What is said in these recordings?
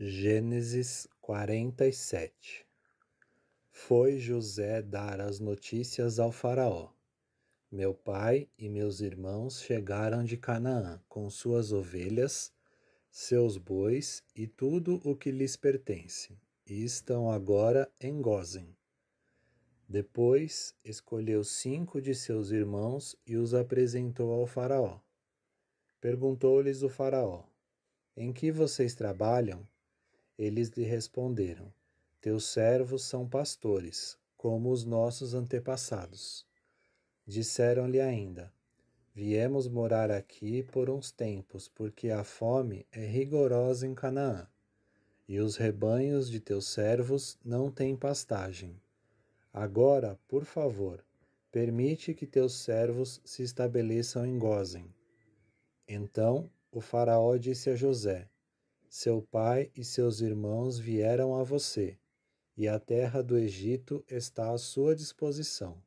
Gênesis 47. Foi José dar as notícias ao faraó. Meu pai e meus irmãos chegaram de Canaã com suas ovelhas, seus bois e tudo o que lhes pertence, e estão agora em Gósen. Depois escolheu 5 de seus irmãos e os apresentou ao faraó. Perguntou-lhes o faraó: em que vocês trabalham? Eles lhe responderam: teus servos são pastores, como os nossos antepassados. Disseram-lhe ainda: viemos morar aqui por uns tempos, porque a fome é rigorosa em Canaã, e os rebanhos de teus servos não têm pastagem. Agora, por favor, permite que teus servos se estabeleçam em Gósen. Então o faraó disse a José: seu pai e seus irmãos vieram a você, e a terra do Egito está à sua disposição.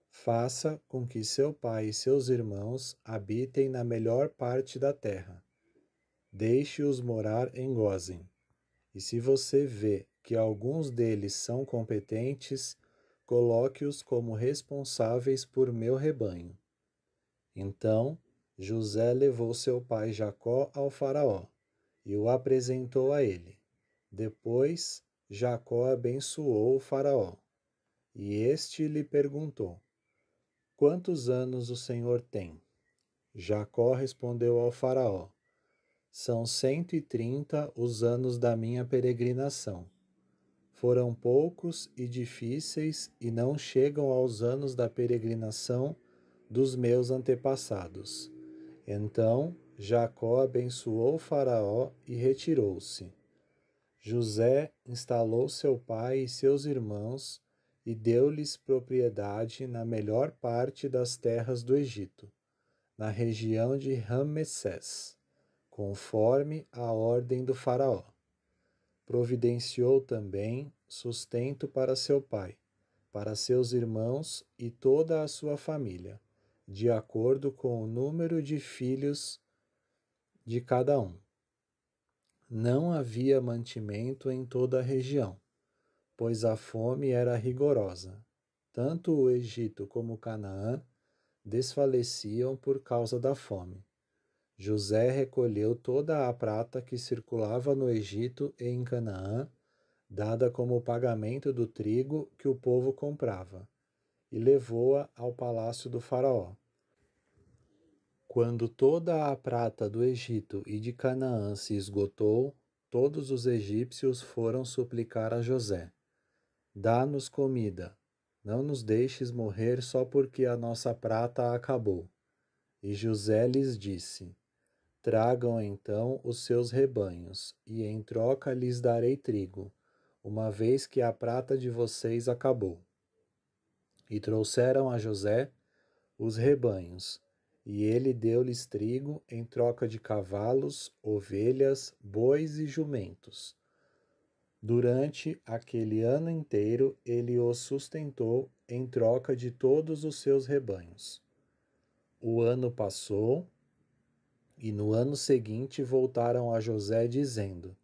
Faça com que seu pai e seus irmãos habitem na melhor parte da terra. Deixe-os morar em Gósen. E se você vê que alguns deles são competentes, coloque-os como responsáveis por meu rebanho. Então José levou seu pai Jacó ao faraó e o apresentou a ele. Depois Jacó abençoou o faraó. E este lhe perguntou: quantos anos o Senhor tem? Jacó respondeu ao faraó: são 130 os anos da minha peregrinação. Foram poucos e difíceis e não chegam aos anos da peregrinação dos meus antepassados. Então Jacó abençoou o faraó e retirou-se. José instalou seu pai e seus irmãos e deu-lhes propriedade na melhor parte das terras do Egito, na região de Ramessés, conforme a ordem do faraó. Providenciou também sustento para seu pai, para seus irmãos e toda a sua família, de acordo com o número de filhos de cada um. Não havia mantimento em toda a região, pois a fome era rigorosa. Tanto o Egito como Canaã desfaleciam por causa da fome. José recolheu toda a prata que circulava no Egito e em Canaã, dada como pagamento do trigo que o povo comprava, e levou-a ao palácio do faraó. Quando toda a prata do Egito e de Canaã se esgotou, todos os egípcios foram suplicar a José: dá-nos comida, não nos deixes morrer só porque a nossa prata acabou. E José lhes disse: tragam então os seus rebanhos, e em troca lhes darei trigo, uma vez que a prata de vocês acabou. E trouxeram a José os rebanhos, e ele deu-lhes trigo em troca de cavalos, ovelhas, bois e jumentos. Durante aquele ano inteiro ele os sustentou em troca de todos os seus rebanhos. O ano passou, e no ano seguinte voltaram a José dizendo: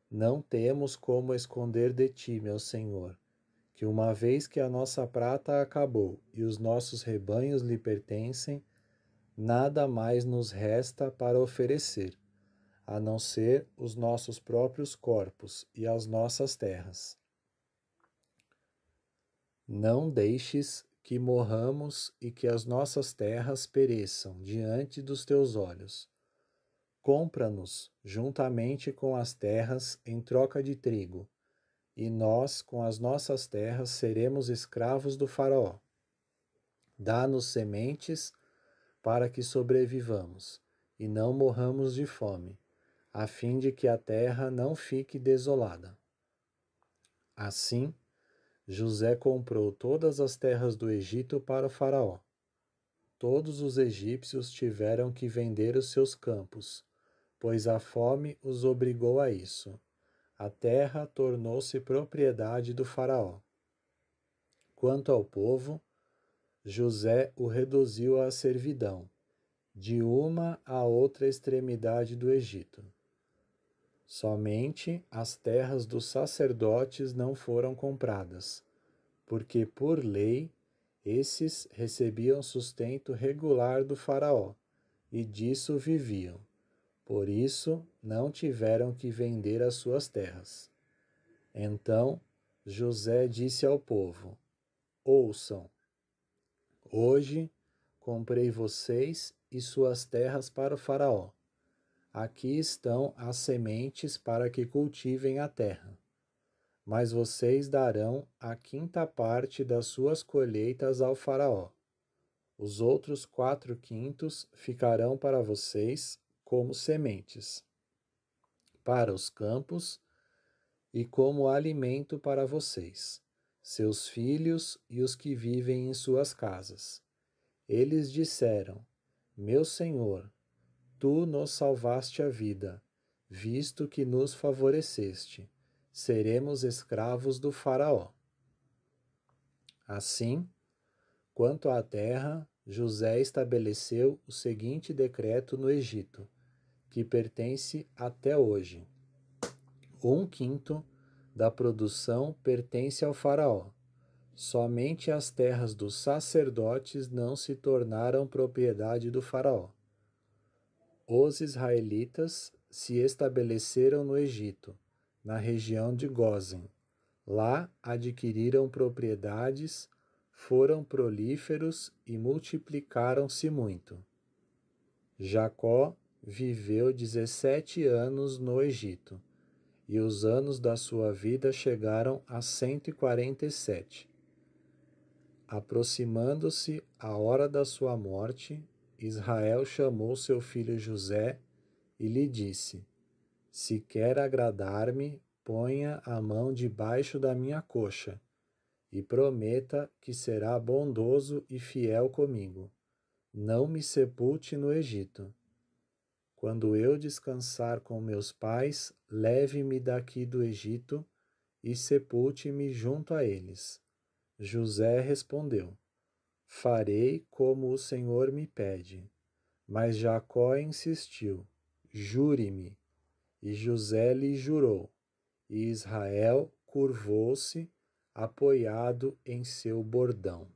não temos como esconder de ti, meu senhor, que uma vez que a nossa prata acabou e os nossos rebanhos lhe pertencem, nada mais nos resta para oferecer, a não ser os nossos próprios corpos e as nossas terras. Não deixes que morramos e que as nossas terras pereçam diante dos teus olhos. Compra-nos juntamente com as terras em troca de trigo, e nós, com as nossas terras, seremos escravos do faraó. Dá-nos sementes para que sobrevivamos e não morramos de fome, a fim de que a terra não fique desolada. Assim, José comprou todas as terras do Egito para o faraó. Todos os egípcios tiveram que vender os seus campos, pois a fome os obrigou a isso. A terra tornou-se propriedade do faraó. Quanto ao povo, José o reduziu à servidão, de uma à outra extremidade do Egito. Somente as terras dos sacerdotes não foram compradas, porque por lei esses recebiam sustento regular do Faraó, e disso viviam. Por isso não tiveram que vender as suas terras. Então José disse ao povo: Ouçam, hoje comprei vocês e suas terras para o Faraó. Aqui estão as sementes para que cultivem a terra. Mas vocês darão a quinta parte das suas colheitas ao Faraó. Os outros 4/5 ficarão para vocês como sementes, para os campos e como alimento para vocês, seus filhos e os que vivem em suas casas. Eles disseram: Meu senhor, tu nos salvaste a vida, visto que nos favoreceste. Seremos escravos do Faraó. Assim, quanto à terra, José estabeleceu o seguinte decreto no Egito, que pertence até hoje: 1/5 da produção pertence ao Faraó. Somente as terras dos sacerdotes não se tornaram propriedade do Faraó. Os israelitas se estabeleceram no Egito, na região de Gósen. Lá adquiriram propriedades, foram prolíferos e multiplicaram-se muito. Jacó viveu 17 anos no Egito, e os anos da sua vida chegaram a 147. Aproximando-se a hora da sua morte, Israel chamou seu filho José e lhe disse: Se quer agradar-me, ponha a mão debaixo da minha coxa e prometa que será bondoso e fiel comigo. Não me sepulte no Egito. Quando eu descansar com meus pais, leve-me daqui do Egito e sepulte-me junto a eles. José respondeu: Farei como o Senhor me pede. Mas Jacó insistiu: Jure-me. E José lhe jurou, e Israel curvou-se, apoiado em seu bordão.